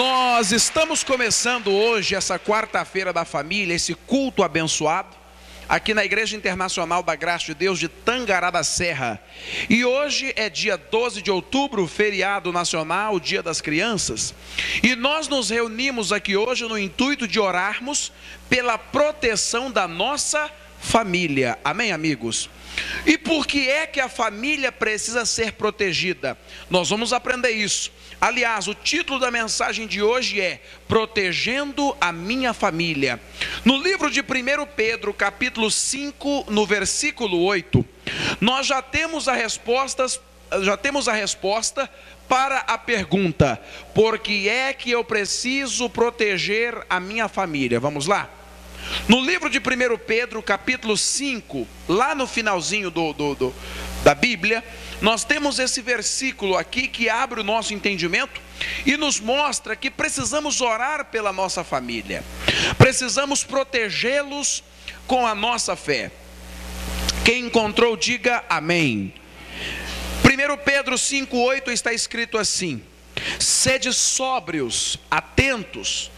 Nós estamos começando hoje, essa quarta-feira da família, esse culto abençoado, aqui na Igreja Internacional da Graça de Deus de Tangará da Serra. E hoje é dia 12 de outubro, feriado nacional, Dia das Crianças. E nós nos reunimos aqui hoje no intuito de orarmos pela proteção da nossa família. Amém, amigos? E por que é que a família precisa ser protegida? Nós vamos aprender isso. Aliás, o título da mensagem de hoje é Protegendo a Minha Família. No livro de 1 Pedro, capítulo 5, no versículo 8, nós já temos a resposta para a pergunta: por que é que eu preciso proteger a minha família? Vamos lá? No livro de 1 Pedro, capítulo 5, lá no finalzinho da Bíblia, nós temos esse versículo aqui que abre o nosso entendimento e nos mostra que precisamos orar pela nossa família, precisamos protegê-los com a nossa fé. Quem encontrou, diga amém. 1 Pedro 5,8 está escrito assim: sede sóbrios, atentos,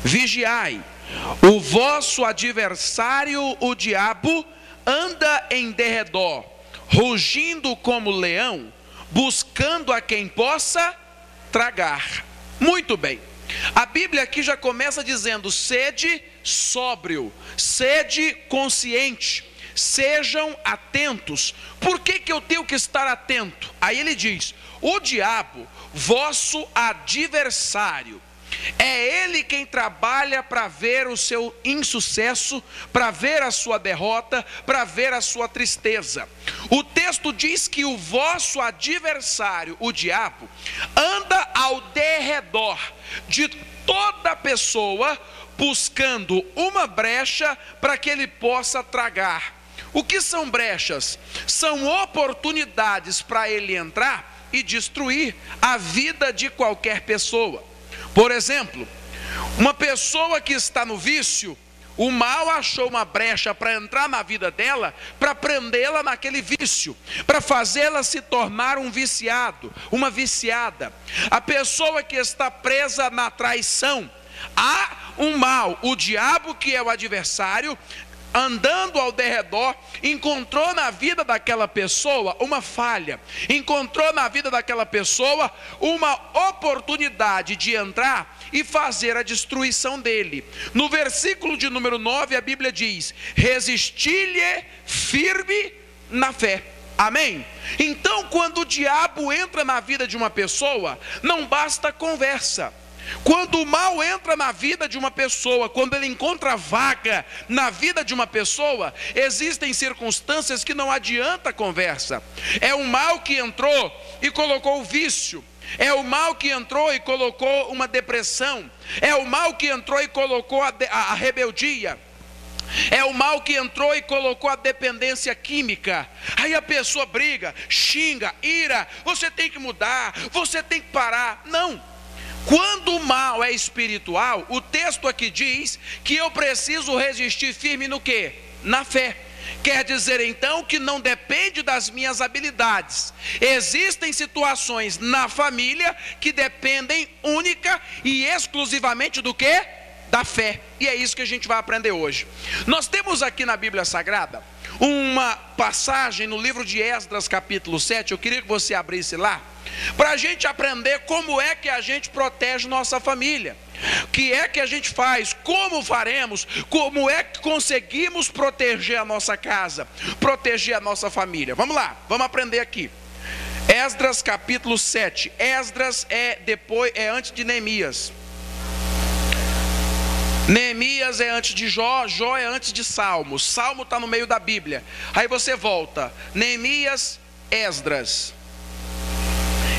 vigiai. O vosso adversário, o diabo, anda em derredor, rugindo como leão, buscando a quem possa tragar. Muito bem. A Bíblia aqui já começa dizendo: sede sóbrio, sede consciente, sejam atentos. Por que eu tenho que estar atento? Aí ele diz: o diabo, vosso adversário, é ele quem trabalha para ver o seu insucesso, para ver a sua derrota, para ver a sua tristeza. O texto diz que o vosso adversário, o diabo, anda ao derredor de toda pessoa, buscando uma brecha para que ele possa tragar. O que são brechas? São oportunidades para ele entrar e destruir a vida de qualquer pessoa. Por exemplo, uma pessoa que está no vício, o mal achou uma brecha para entrar na vida dela, para prendê-la naquele vício, para fazê-la se tornar um viciado, uma viciada. A pessoa que está presa na traição, há um mal, o diabo, que é o adversário, andando ao derredor, encontrou na vida daquela pessoa uma falha, encontrou na vida daquela pessoa uma oportunidade de entrar e fazer a destruição dele. No versículo de número 9, a Bíblia diz: resisti-lhe firme na fé. Amém? Então, quando o diabo entra na vida de uma pessoa, não basta conversa. Quando o mal entra na vida de uma pessoa, quando ele encontra vaga na vida de uma pessoa, existem circunstâncias que não adianta conversa. É o mal que entrou e colocou o vício, é o mal que entrou e colocou uma depressão, é o mal que entrou e colocou a rebeldia, é o mal que entrou e colocou a dependência química. Aí a pessoa briga, xinga, ira, você tem que mudar, você tem que parar. Não. Quando o mal é espiritual, o texto aqui diz que eu preciso resistir firme no quê? Na fé. Quer dizer então que não depende das minhas habilidades. Existem situações na família que dependem única e exclusivamente do quê? Da fé. E é isso que a gente vai aprender hoje. Nós temos aqui na Bíblia Sagrada uma passagem no livro de Esdras, capítulo 7. Eu queria que você abrisse lá, para a gente aprender como é que a gente protege nossa família, o que é que a gente faz, como faremos, como é que conseguimos proteger a nossa casa, proteger a nossa família. Vamos lá, vamos aprender aqui. Esdras capítulo 7. Esdras é antes de Neemias. Neemias é antes de Jó, Jó é antes de Salmo. Salmo está no meio da Bíblia. Aí você volta, Neemias, Esdras.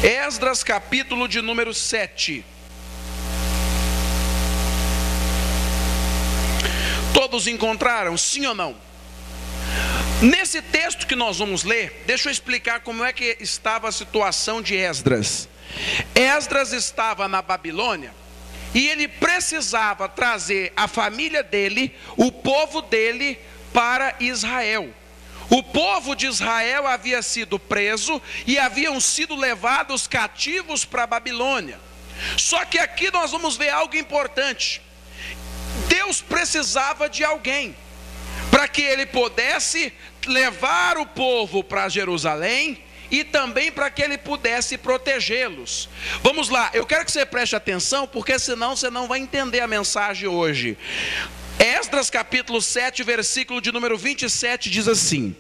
Esdras capítulo de número 7. Todos encontraram, sim ou não? Nesse texto que nós vamos ler, deixa eu explicar como é que estava a situação de Esdras. Esdras estava na Babilônia e ele precisava trazer a família dele, o povo dele, para Israel. O povo de Israel havia sido preso e haviam sido levados cativos para a Babilônia. Só que aqui nós vamos ver algo importante. Deus precisava de alguém para que ele pudesse levar o povo para Jerusalém e também para que ele pudesse protegê-los. Vamos lá, eu quero que você preste atenção, porque senão você não vai entender a mensagem hoje. Esdras capítulo 7, versículo de número 27 diz assim: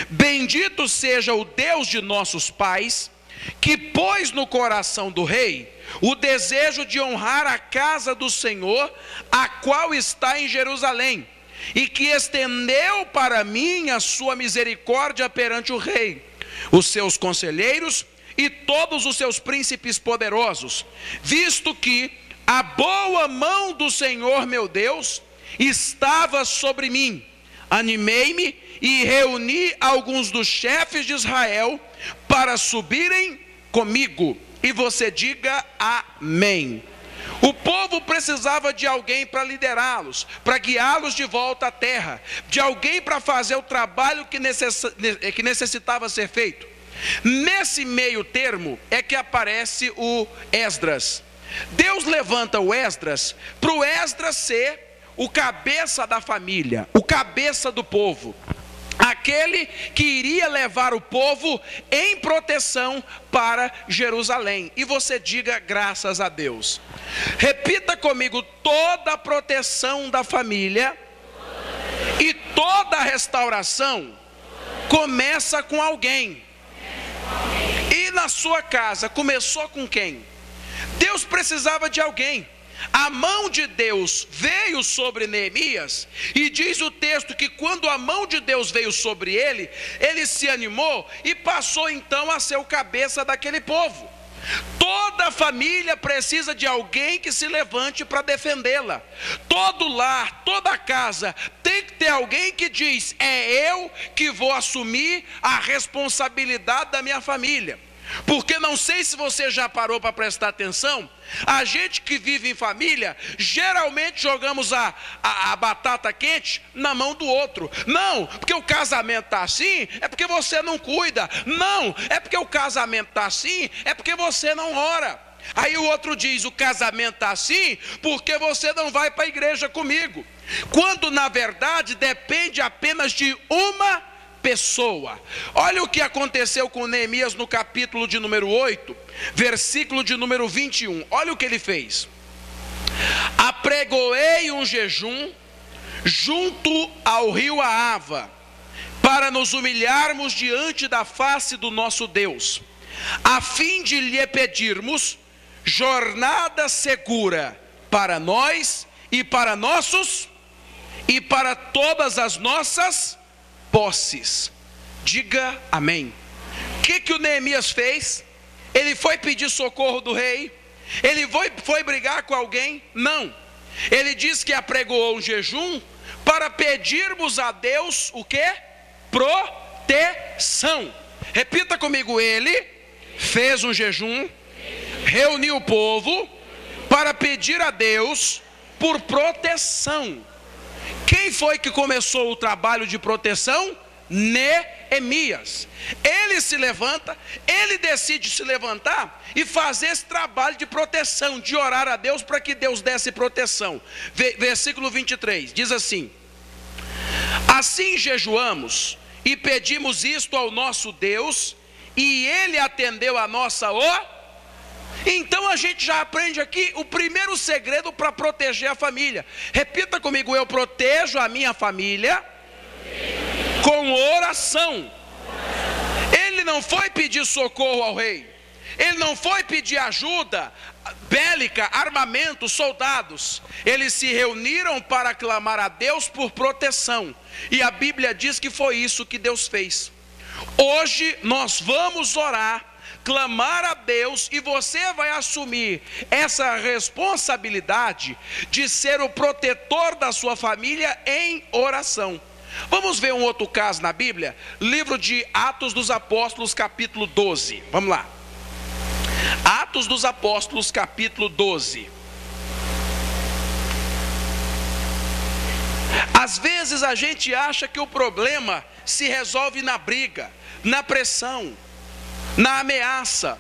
bendito seja o Deus de nossos pais, que pôs no coração do rei o desejo de honrar a casa do Senhor, a qual está em Jerusalém, e que estendeu para mim a sua misericórdia perante o rei, os seus conselheiros e todos os seus príncipes poderosos, visto que a boa mão do Senhor meu Deus estava sobre mim. Animei-me e reuni alguns dos chefes de Israel para subirem comigo. E você diga amém. O povo precisava de alguém para liderá-los, para guiá-los de volta à terra, de alguém para fazer o trabalho que necessitava ser feito. Nesse meio termo é que aparece o Esdras. Deus levanta o Esdras para o Esdras ser o cabeça da família, o cabeça do povo, aquele que iria levar o povo em proteção para Jerusalém. E você diga graças a Deus. Repita comigo: toda a proteção da família e toda a restauração começa com alguém. E na sua casa começou com quem? Deus precisava de alguém. A mão de Deus veio sobre Neemias, e diz o texto que quando a mão de Deus veio sobre ele, ele se animou e passou então a ser o cabeça daquele povo. Toda a família precisa de alguém que se levante para defendê-la. Todo lar, toda casa tem que ter alguém que diz: é eu que vou assumir a responsabilidade da minha família. Porque não sei se você já parou para prestar atenção, a gente que vive em família, geralmente jogamos a batata quente na mão do outro. Não, porque o casamento está assim, é porque você não cuida. Não, é porque o casamento está assim, é porque você não ora. Aí o outro diz: o casamento está assim porque você não vai para a igreja comigo. Quando na verdade depende apenas de uma pessoa. Olha o que aconteceu com Neemias no capítulo de número 8, versículo de número 21. Olha o que ele fez: apregoei um jejum junto ao rio Ahava, para nos humilharmos diante da face do nosso Deus, a fim de lhe pedirmos jornada segura para nós e para nossos e para todas as nossas posses. Diga amém. O que o Neemias fez? Ele foi pedir socorro do rei? Ele foi brigar com alguém? Não. Ele diz que apregoou um jejum para pedirmos a Deus o quê? Proteção. Repita comigo: ele fez um jejum, reuniu o povo para pedir a Deus por proteção. Quem foi que começou o trabalho de proteção? Neemias. Ele se levanta, ele decide se levantar e fazer esse trabalho de proteção, de orar a Deus para que Deus desse proteção. Versículo 23, diz assim: assim jejuamos e pedimos isto ao nosso Deus, e ele atendeu a nossa oração. Então a gente já aprende aqui o primeiro segredo para proteger a família. Repita comigo: eu protejo a minha família com oração. Ele não foi pedir socorro ao rei, ele não foi pedir ajuda bélica, armamento, soldados. Eles se reuniram para clamar a Deus por proteção, e a Bíblia diz que foi isso que Deus fez. Hoje nós vamos orar, clamar a Deus, e você vai assumir essa responsabilidade de ser o protetor da sua família em oração. Vamos ver um outro caso na Bíblia, livro de Atos dos Apóstolos, capítulo 12. Vamos lá. Atos dos Apóstolos, capítulo 12. Às vezes a gente acha que o problema se resolve na briga, na pressão, na ameaça.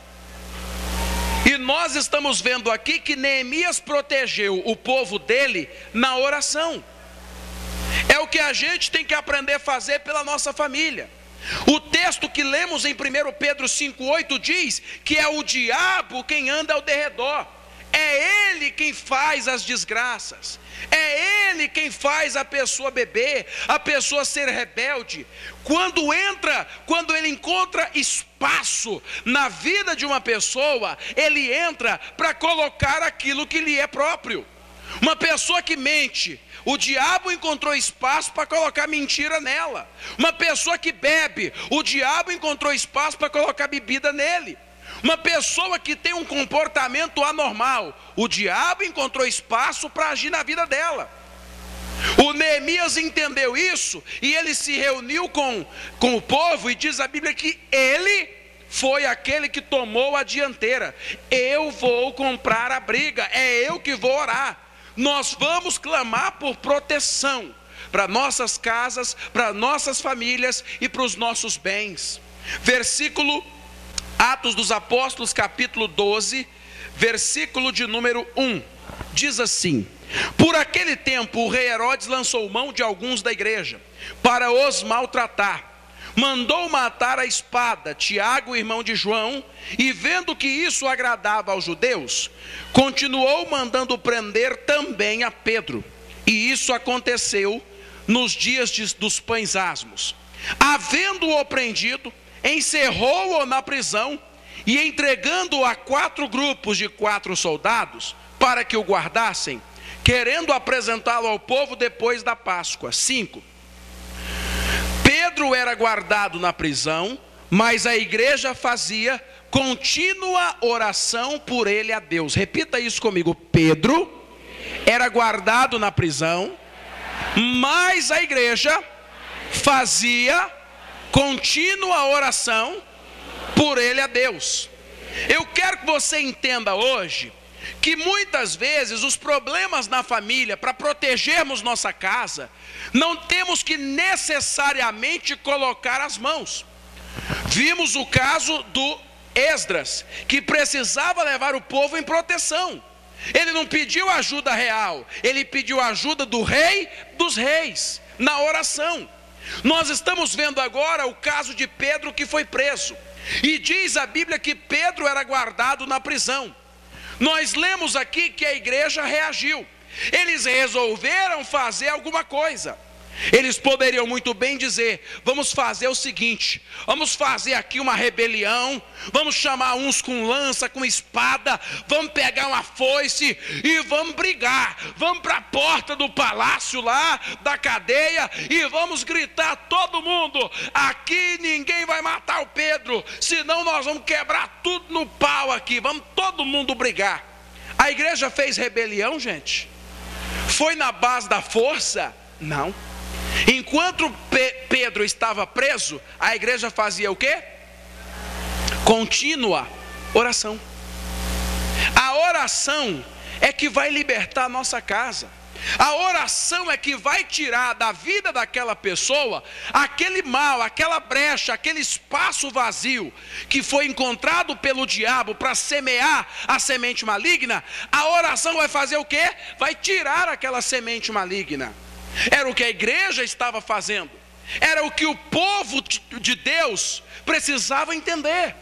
E nós estamos vendo aqui que Neemias protegeu o povo dele na oração. É o que a gente tem que aprender a fazer pela nossa família. O texto que lemos em 1 Pedro 5,8 diz que é o diabo quem anda ao derredor. É ele quem faz as desgraças. É ele quem faz a pessoa beber, a pessoa ser rebelde. Quando ele encontra espaço na vida de uma pessoa, ele entra para colocar aquilo que lhe é próprio. Uma pessoa que mente, o diabo encontrou espaço para colocar mentira nela. Uma pessoa que bebe, o diabo encontrou espaço para colocar bebida nele. Uma pessoa que tem um comportamento anormal, o diabo encontrou espaço para agir na vida dela. O Neemias entendeu isso e ele se reuniu com o povo, e diz a Bíblia que ele foi aquele que tomou a dianteira. Eu vou comprar a briga, é eu que vou orar. Nós vamos clamar por proteção para nossas casas, para nossas famílias e para os nossos bens. Versículo Atos dos Apóstolos, capítulo 12, versículo de número 1, diz assim: por aquele tempo o rei Herodes lançou mão de alguns da igreja, para os maltratar. Mandou matar a espada Tiago, irmão de João, e vendo que isso agradava aos judeus, continuou mandando prender também a Pedro. E isso aconteceu nos dias dos pães asmos. Havendo-o prendido, encerrou-o na prisão e entregando-o a 4 grupos de 4 soldados para que o guardassem, querendo apresentá-lo ao povo depois da Páscoa. 5. Pedro era guardado na prisão, mas a igreja fazia contínua oração por ele a Deus. Repita isso comigo. Pedro era guardado na prisão, mas a igreja fazia contínua oração por ele a Deus. Eu quero que você entenda hoje que muitas vezes os problemas na família, para protegermos nossa casa, não temos que necessariamente colocar as mãos. Vimos o caso do Esdras, que precisava levar o povo em proteção. Ele não pediu ajuda real, ele pediu ajuda do rei dos reis, na oração. Nós estamos vendo agora o caso de Pedro, que foi preso, e diz a Bíblia que Pedro era guardado na prisão. Nós lemos aqui que a igreja reagiu. Eles resolveram fazer alguma coisa. Eles poderiam muito bem dizer: vamos fazer o seguinte, vamos fazer aqui uma rebelião, vamos chamar uns com lança, com espada, vamos pegar uma foice e vamos brigar, vamos para a porta do palácio lá, da cadeia, e vamos gritar todo mundo: aqui ninguém vai matar o Pedro, senão nós vamos quebrar tudo no pau aqui, vamos todo mundo brigar. A igreja fez rebelião, gente? Foi na base da força? Não. Enquanto Pedro estava preso, a igreja fazia o quê? Contínua oração. A oração é que vai libertar a nossa casa. A oração é que vai tirar da vida daquela pessoa aquele mal, aquela brecha, aquele espaço vazio que foi encontrado pelo diabo para semear a semente maligna. A oração vai fazer o quê? Vai tirar aquela semente maligna. Era o que a igreja estava fazendo, era o que o povo de Deus precisava entender,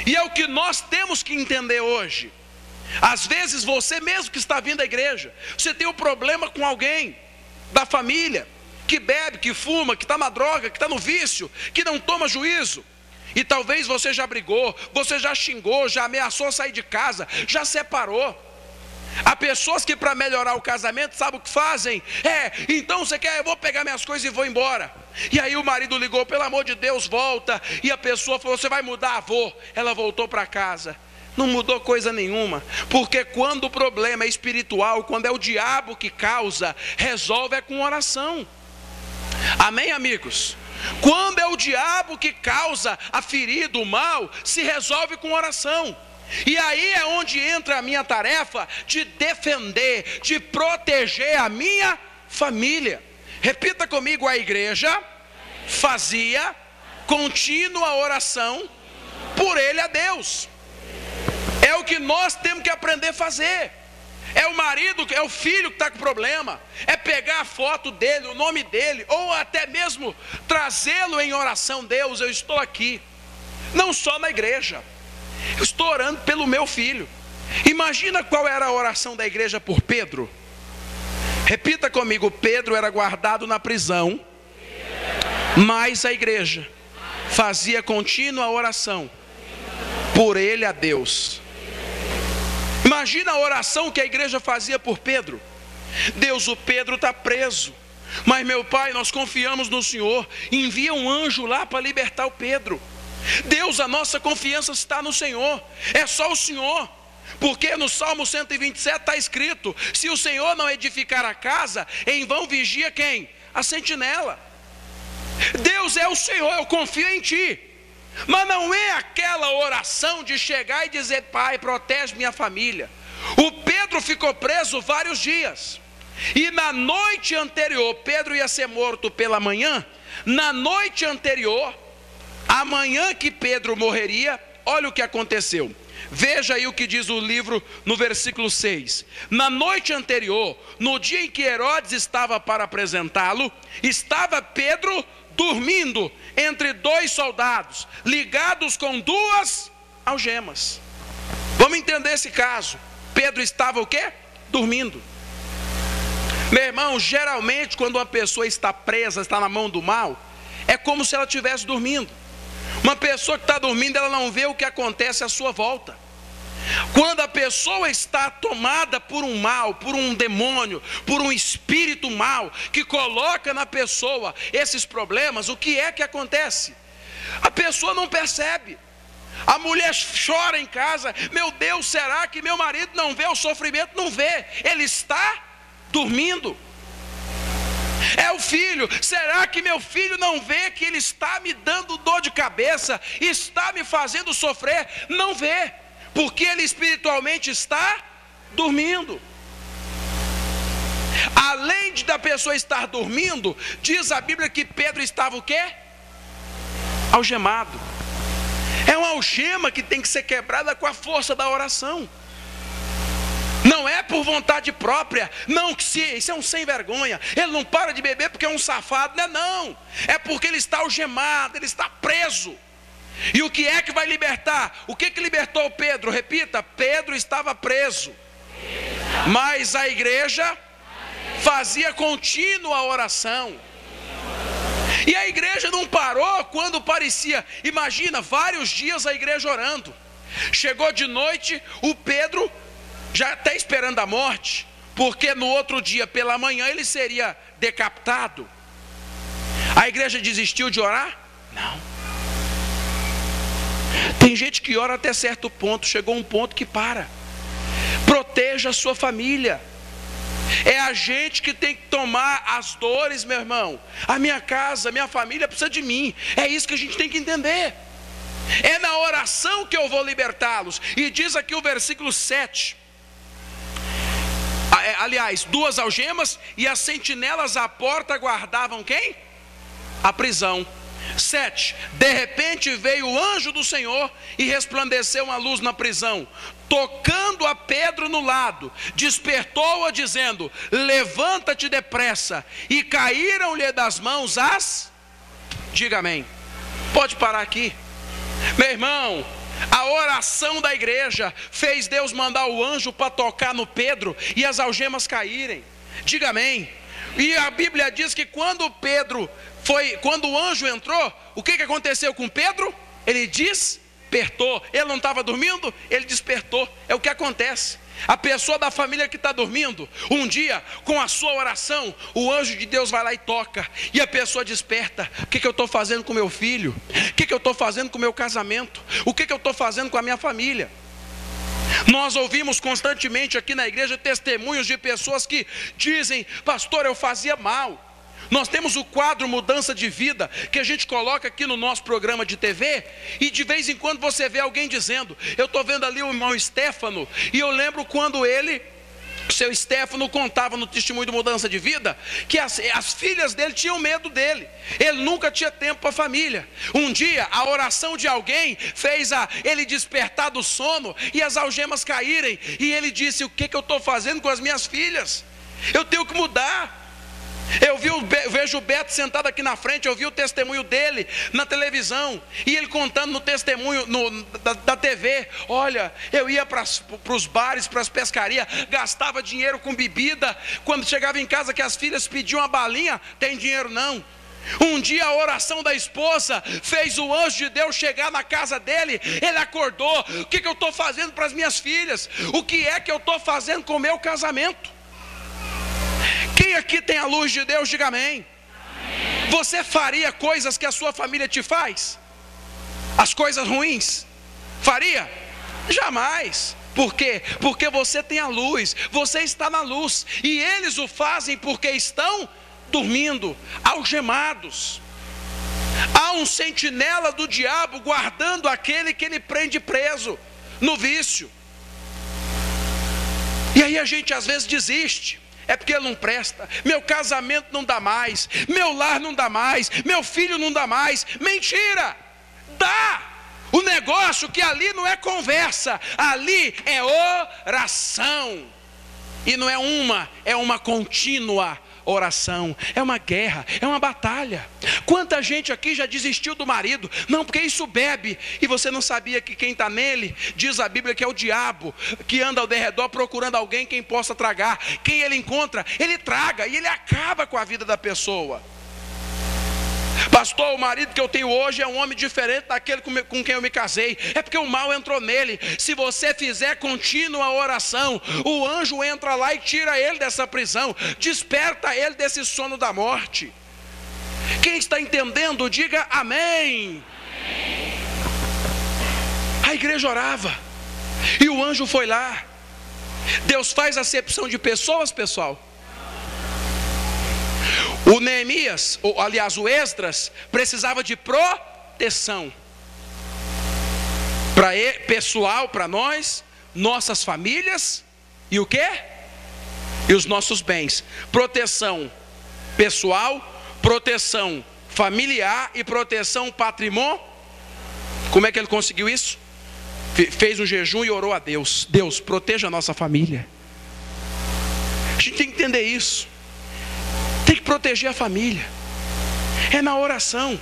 e é o que nós temos que entender hoje. Às vezes você mesmo que está vindo à igreja, você tem um problema com alguém da família, que bebe, que fuma, que está na droga, que está no vício, que não toma juízo, e talvez você já brigou, você já xingou, já ameaçou sair de casa, já separou. Há pessoas que para melhorar o casamento, sabe o que fazem? Então você quer, eu vou pegar minhas coisas e vou embora. E aí o marido ligou: pelo amor de Deus, volta. E a pessoa falou: você vai mudar? Vou. Ela voltou para casa. Não mudou coisa nenhuma. Porque quando o problema é espiritual, quando é o diabo que causa, resolve é com oração. Amém, amigos? Quando é o diabo que causa a ferida, o mal, se resolve com oração. E aí é onde entra a minha tarefa de defender, de proteger a minha família. Repita comigo: a igreja fazia contínua oração por ele a Deus. É É o que nós temos que aprender a fazer. É o marido, é o filho que está com problema. É pegar a foto dele, o nome dele, ou até mesmo trazê-lo em oração. Deus, eu estou aqui. Não só na igreja. Eu estou orando pelo meu filho. Imagina qual era a oração da igreja por Pedro. Repita comigo: Pedro era guardado na prisão, mas a igreja fazia contínua oração por ele a Deus. Imagina a oração que a igreja fazia por Pedro. Deus, o Pedro está preso, mas meu pai, nós confiamos no Senhor. Envia um anjo lá para libertar o Pedro. Deus, a nossa confiança está no Senhor. É só o Senhor. Porque no Salmo 127 está escrito: se o Senhor não edificar a casa, em vão vigia quem? A sentinela. Deus é o Senhor, eu confio em Ti. Mas não é aquela oração de chegar e dizer: Pai, protege minha família. O Pedro ficou preso vários dias. E na noite anterior, Pedro ia ser morto pela manhã. Na noite anterior, amanhã que Pedro morreria, olha o que aconteceu. Veja aí o que diz o livro no versículo 6. Na noite anterior, no dia em que Herodes estava para apresentá-lo, estava Pedro dormindo entre dois soldados, ligados com duas algemas. Vamos entender esse caso. Pedro estava o quê? Dormindo. Meu irmão, geralmente quando uma pessoa está presa, está na mão do mal, é como se ela estivesse dormindo. Uma pessoa que está dormindo, ela não vê o que acontece à sua volta. Quando a pessoa está tomada por um mal, por um demônio, por um espírito mal, que coloca na pessoa esses problemas, o que é que acontece? A pessoa não percebe. A mulher chora em casa: meu Deus, será que meu marido não vê o sofrimento? Não vê, ele está dormindo. É o filho: será que meu filho não vê que ele está me dando dor de cabeça, está me fazendo sofrer? Não vê, porque ele espiritualmente está dormindo. Além de da pessoa estar dormindo, diz a Bíblia que Pedro estava o quê? Algemado. É uma algema que tem que ser quebrada com a força da oração. Não é por vontade própria. Não, que isso é um sem vergonha. Ele não para de beber porque é um safado. Não. É porque ele está algemado, ele está preso. E o que é que vai libertar? O que libertou Pedro? Repita: Pedro estava preso, mas a igreja fazia contínua oração. E a igreja não parou quando parecia. Imagina, vários dias a igreja orando. Chegou de noite, o Pedro já está esperando a morte, porque no outro dia pela manhã ele seria decapitado. A igreja desistiu de orar? Não. Tem gente que ora até certo ponto, chegou um ponto que para. Proteja a sua família. É a gente que tem que tomar as dores, meu irmão. A minha casa, a minha família precisa de mim. É isso que a gente tem que entender. É na oração que eu vou libertá-los. E diz aqui o versículo 7. Aliás, duas algemas e as sentinelas à porta guardavam quem? A prisão. 7. De repente veio o anjo do Senhor e resplandeceu uma luz na prisão, tocando a Pedro no lado, despertou-a dizendo: levanta-te depressa. E caíram-lhe das mãos as... Diga amém. Pode parar aqui. Meu irmão, a oração da igreja fez Deus mandar o anjo para tocar no Pedro e as algemas caírem. Diga amém. E a Bíblia diz que quando o anjo entrou, o que aconteceu com Pedro? Ele despertou. Ele não estava dormindo, ele despertou. É o que acontece. A pessoa da família que está dormindo, um dia, com a sua oração, o anjo de Deus vai lá e toca, e a pessoa desperta. O que eu estou fazendo com meu filho? O que eu estou fazendo com o meu casamento? O que eu estou fazendo com a minha família? Nós ouvimos constantemente aqui na igreja testemunhos de pessoas que dizem: pastor, eu fazia mal. Nós temos o quadro Mudança de Vida, que a gente coloca aqui no nosso programa de TV, e de vez em quando você vê alguém dizendo: eu estou vendo ali o irmão Stefano, e eu lembro quando ele O seu Stefano contava no testemunho de mudança de vida que as filhas dele tinham medo dele. Ele nunca tinha tempo para a família. Um dia a oração de alguém fez ele despertar do sono e as algemas caírem. E ele disse: o que eu estou fazendo com as minhas filhas? Eu tenho que mudar. Eu vejo o Beto sentado aqui na frente, eu vi o testemunho dele na televisão, e ele contando no testemunho da TV: olha, eu ia para os bares, para as pescarias, gastava dinheiro com bebida, quando chegava em casa que as filhas pediam uma balinha, tem dinheiro não. Um dia a oração da esposa fez o anjo de Deus chegar na casa dele. Ele acordou: o que eu estou fazendo para as minhas filhas? O que é que eu estou fazendo com o meu casamento? Quem aqui tem a luz de Deus, diga amém. Amém. Você faria coisas que a sua família te faz? As coisas ruins? Faria? Jamais. Por quê? Porque você tem a luz, você está na luz. E eles o fazem porque estão dormindo, algemados. Há um sentinela do diabo guardando aquele que ele prende preso no vício. E aí a gente às vezes desiste. É porque ele não presta, meu casamento não dá mais, meu lar não dá mais, meu filho não dá mais. Mentira! Dá! O negócio que ali não é conversa, ali é oração. E não é uma contínua oração, é uma guerra, é uma batalha. Quanta gente aqui já desistiu do marido? Não, porque isso bebe. E você não sabia que quem está nele, diz a Bíblia, que é o diabo, que anda ao derredor procurando alguém quem possa tragar. Quem ele encontra, ele traga, e ele acaba com a vida da pessoa. Pastor, o marido que eu tenho hoje é um homem diferente daquele com quem eu me casei. É porque o mal entrou nele. Se você fizer contínua oração, o anjo entra lá e tira ele dessa prisão, desperta ele desse sono da morte. Quem está entendendo, diga amém. A igreja orava e o anjo foi lá. Deus faz acepção de pessoas, pessoal. O Neemias, aliás o Esdras, precisava de proteção. Pessoal, para nós, nossas famílias e o quê? E os nossos bens. Proteção pessoal, proteção familiar e proteção patrimônio. Como é que ele conseguiu isso? Fez um jejum e orou a Deus: Deus, proteja a nossa família. A gente tem que entender isso. Tem que proteger a família. É na oração.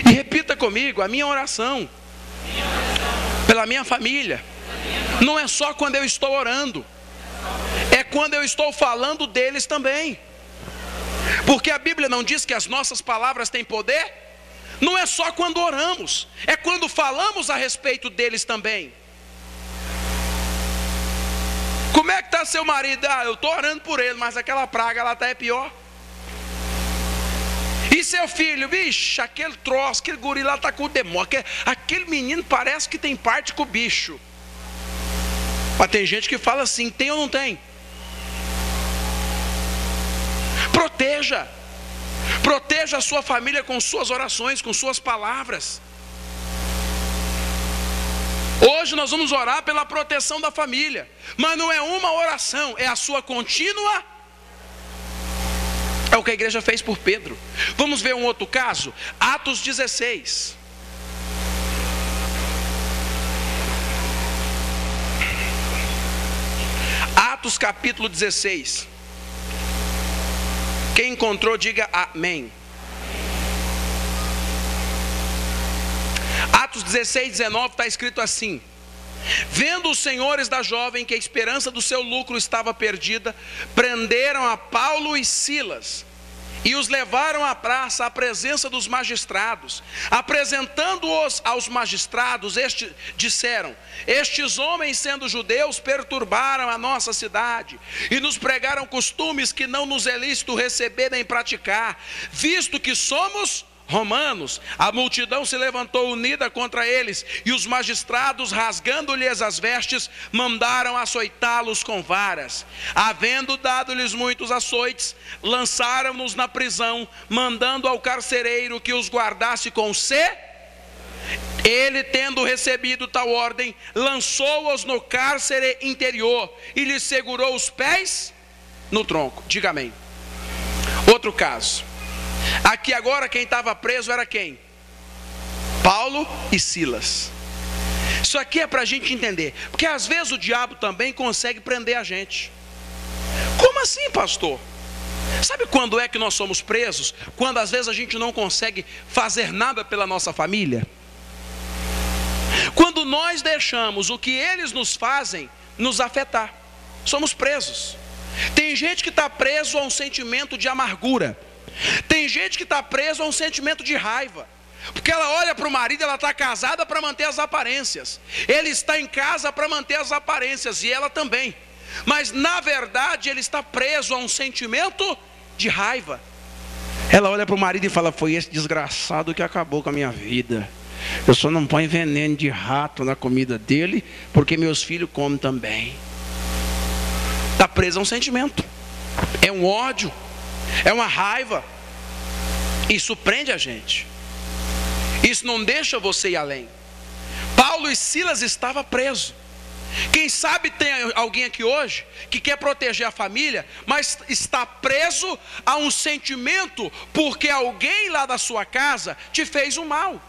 E repita comigo: a minha oração pela minha família não é só quando eu estou orando, é quando eu estou falando deles também. Porque a Bíblia não diz que as nossas palavras têm poder? Não é só quando oramos, é quando falamos a respeito deles também. Como é que está seu marido? Eu estou orando por ele, mas aquela praga lá é pior. E seu filho? Bicho, aquele troço, aquele guri lá está com o demônio. Aquele menino parece que tem parte com o bicho. Mas tem gente que fala assim: tem ou não tem? Proteja. Proteja a sua família com suas orações, com suas palavras. Hoje nós vamos orar pela proteção da família, mas não é uma oração, é a sua contínua. É o que a igreja fez por Pedro. Vamos ver um outro caso, Atos 16. Atos capítulo 16. Quem encontrou, diga amém. Atos 16, 19 está escrito assim: vendo os senhores da jovem que a esperança do seu lucro estava perdida, prenderam a Paulo e Silas e os levaram à praça, à presença dos magistrados. Apresentando-os aos magistrados, disseram: estes homens, sendo judeus, perturbaram a nossa cidade e nos pregaram costumes que não nos é lícito receber nem praticar, visto que somos romanos. A multidão se levantou unida contra eles, e os magistrados, rasgando-lhes as vestes, mandaram açoitá-los com varas. Havendo dado-lhes muitos açoites, lançaram-nos na prisão, mandando ao carcereiro que os guardasse com Ele, tendo recebido tal ordem, lançou-os no cárcere interior e lhes segurou os pés no tronco. Diga amém. Outro caso. Aqui agora quem estava preso era quem? Paulo e Silas. Isso aqui é para a gente entender, porque às vezes o diabo também consegue prender a gente. Como assim, pastor? Sabe quando é que nós somos presos? Quando às vezes a gente não consegue fazer nada pela nossa família. Quando nós deixamos o que eles nos fazem nos afetar, somos presos. Tem gente que está preso a um sentimento de amargura. Tem gente que está preso a um sentimento de raiva. Porque ela olha para o marido, ela está casada para manter as aparências. Ele está em casa para manter as aparências, e ela também. Mas na verdade ele está preso a um sentimento de raiva. Ela olha para o marido e fala: foi esse desgraçado que acabou com a minha vida. Eu só não ponho veneno de rato na comida dele, porque meus filhos comem também. Está preso a um sentimento. É um ódio, é uma raiva. Isso prende a gente. Isso não deixa você ir além. Paulo e Silas estavam presos. Quem sabe tem alguém aqui hoje que quer proteger a família, mas está preso a um sentimento porque alguém lá da sua casa te fez um mal.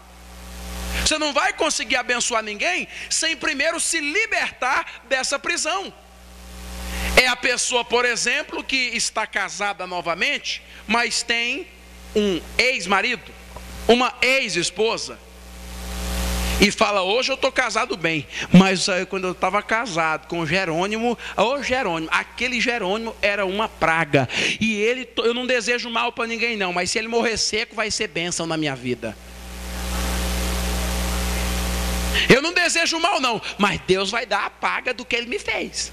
Você não vai conseguir abençoar ninguém sem primeiro se libertar dessa prisão. É a pessoa, por exemplo, que está casada novamente, mas tem um ex-marido, uma ex-esposa, e fala: hoje eu estou casado bem, mas quando eu estava casado com o Jerônimo, aquele Jerônimo era uma praga, e ele, eu não desejo mal para ninguém não, mas se ele morrer seco vai ser bênção na minha vida. Eu não desejo mal não, mas Deus vai dar a paga do que ele me fez.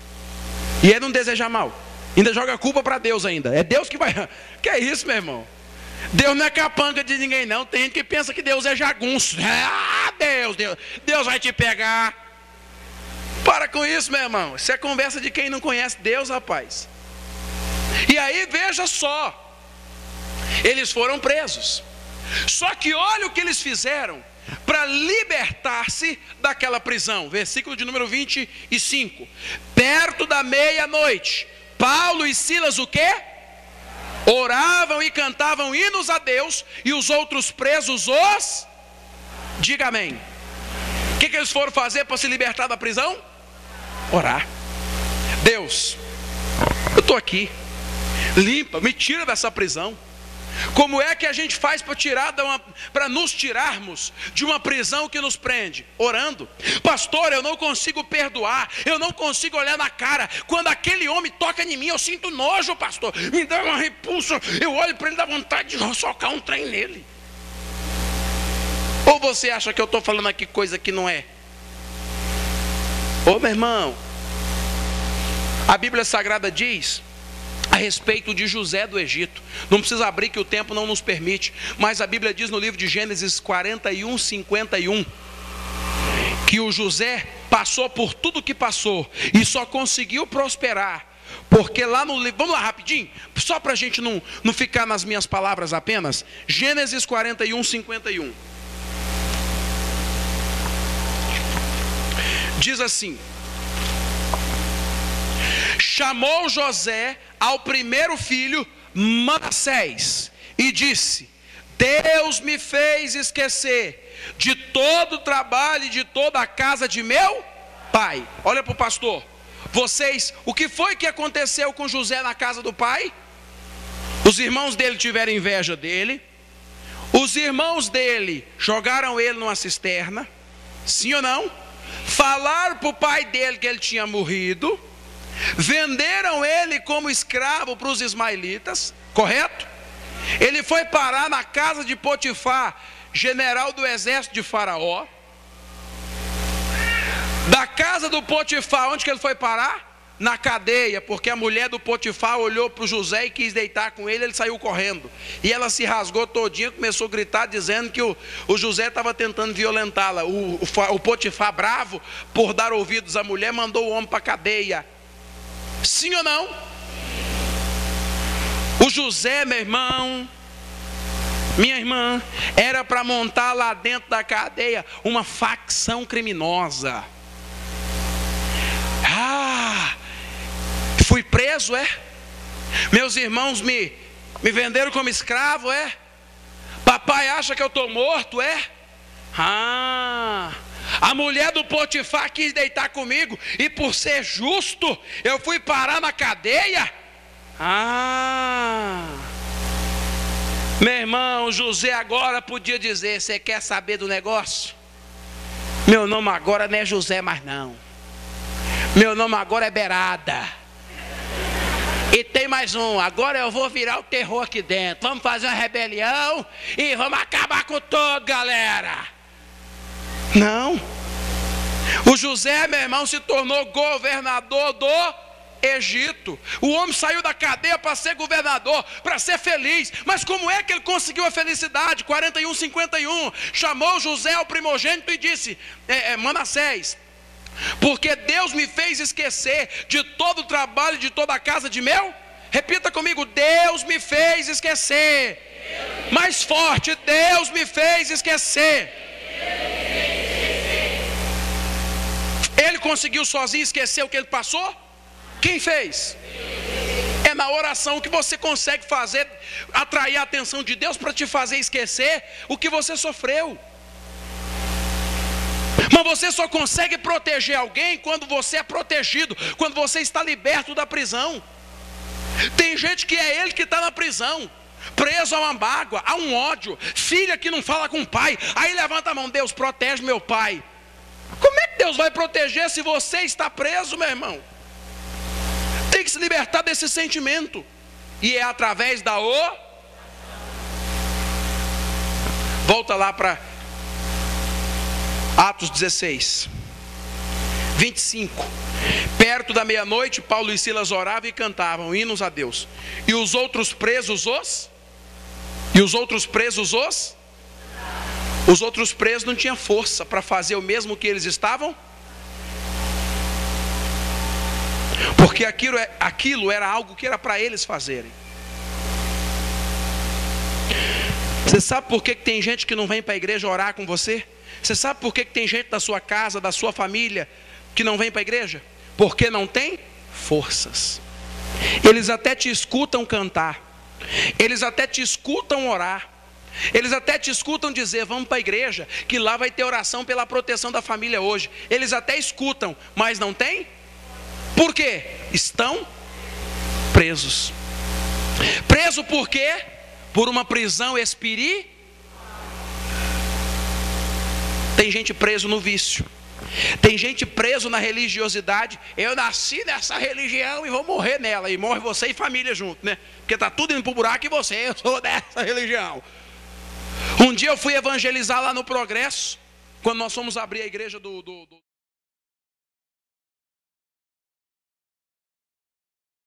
E ele não deseja mal, ainda joga a culpa para Deus ainda. É Deus que vai... Que é isso, meu irmão? Deus não é capanga de ninguém não. Tem gente que pensa que Deus é jagunço. Deus vai te pegar. Para com isso, meu irmão. Isso é conversa de quem não conhece Deus, rapaz. E aí veja só, eles foram presos. Só que olha o que eles fizeram para libertar-se daquela prisão. Versículo de número 25. Perto da meia-noite, Paulo e Silas o quê? Oravam e cantavam hinos a Deus, e os outros presos os... Diga amém. O que eles foram fazer para se libertar da prisão? Orar. Deus, eu estou aqui, limpa, me tira dessa prisão. Como é que a gente faz para nos tirarmos de uma prisão que nos prende? Orando. Pastor, eu não consigo perdoar, eu não consigo olhar na cara. Quando aquele homem toca em mim, eu sinto nojo, pastor. Me dá uma repulsa, eu olho para ele, dá vontade de socar um trem nele. Ou você acha que eu estou falando aqui coisa que não é? Ô meu irmão, a Bíblia Sagrada diz a respeito de José do Egito. Não precisa abrir que o tempo não nos permite, mas a Bíblia diz no livro de Gênesis 41, 51, que o José passou por tudo que passou e só conseguiu prosperar porque lá no livro, vamos lá rapidinho, só para a gente não ficar nas minhas palavras apenas. Gênesis 41, 51 diz assim: chamou José ao primeiro filho, Manassés, e disse: Deus me fez esquecer de todo o trabalho e de toda a casa de meu pai. Olha para o pastor. Vocês, o que foi que aconteceu com José na casa do pai? Os irmãos dele tiveram inveja dele. Os irmãos dele jogaram ele numa cisterna. Sim ou não? Falaram para o pai dele que ele tinha morrido. Venderam ele como escravo para os ismaelitas, correto? Ele foi parar na casa de Potifar, general do exército de Faraó. Da casa do Potifar, onde que ele foi parar? Na cadeia, porque a mulher do Potifar olhou para o José e quis deitar com ele, ele saiu correndo. E ela se rasgou todinha, começou a gritar, dizendo que o José estava tentando violentá-la. O Potifar, bravo por dar ouvidos à mulher, mandou o homem para a cadeia. Sim ou não? O José, meu irmão, Minha irmã, era para montar lá dentro da cadeia uma facção criminosa. Fui preso, meus irmãos me venderam como escravo, papai acha que eu estou morto, a mulher do Potifar quis deitar comigo, e por ser justo, eu fui parar na cadeia. Meu irmão, José agora podia dizer: você quer saber do negócio? Meu nome agora não é José mais não. Meu nome agora é Berada. E tem mais um: agora eu vou virar o terror aqui dentro. Vamos fazer uma rebelião e vamos acabar com tudo, galera. Não. O José, meu irmão, se tornou governador do Egito. O homem saiu da cadeia para ser governador, para ser feliz. Mas como é que ele conseguiu a felicidade? 41:51. Chamou José ao primogênito e disse: Manassés, porque Deus me fez esquecer de todo o trabalho de toda a casa de meu. Repita comigo: Deus me fez esquecer. Mais forte: Deus me fez esquecer. Ele conseguiu sozinho esquecer o que ele passou? Quem fez? É na oração que você consegue fazer, atrair a atenção de Deus para te fazer esquecer o que você sofreu. Mas você só consegue proteger alguém quando você é protegido, quando você está liberto da prisão. Tem gente que é ele que está na prisão, preso a uma mágoa, a um ódio, filha que não fala com o pai, aí levanta a mão: Deus, protege meu pai. Como é que Deus vai proteger se você está preso, meu irmão? Tem que se libertar desse sentimento, e é através da Volta lá para Atos 16, 25. Perto da meia-noite, Paulo e Silas oravam e cantavam hinos a Deus. E os outros presos não tinham força para fazer o mesmo que eles estavam, porque aquilo era algo que era para eles fazerem. Você sabe por que tem gente que não vem para a igreja orar com você? Você sabe por que tem gente da sua casa, da sua família, que não vem para a igreja? Porque não tem forças. Eles até te escutam cantar, eles até te escutam orar, eles até te escutam dizer: vamos para a igreja, que lá vai ter oração pela proteção da família hoje. Eles até escutam, mas não tem. Por quê? Estão presos. Preso por quê? Por uma prisão espiritual. Tem gente preso no vício, tem gente preso na religiosidade. Eu nasci nessa religião e vou morrer nela. E morre você e família junto, né? Porque está tudo indo para o buraco e eu sou dessa religião. Um dia eu fui evangelizar lá no Progresso, quando nós fomos abrir a igreja do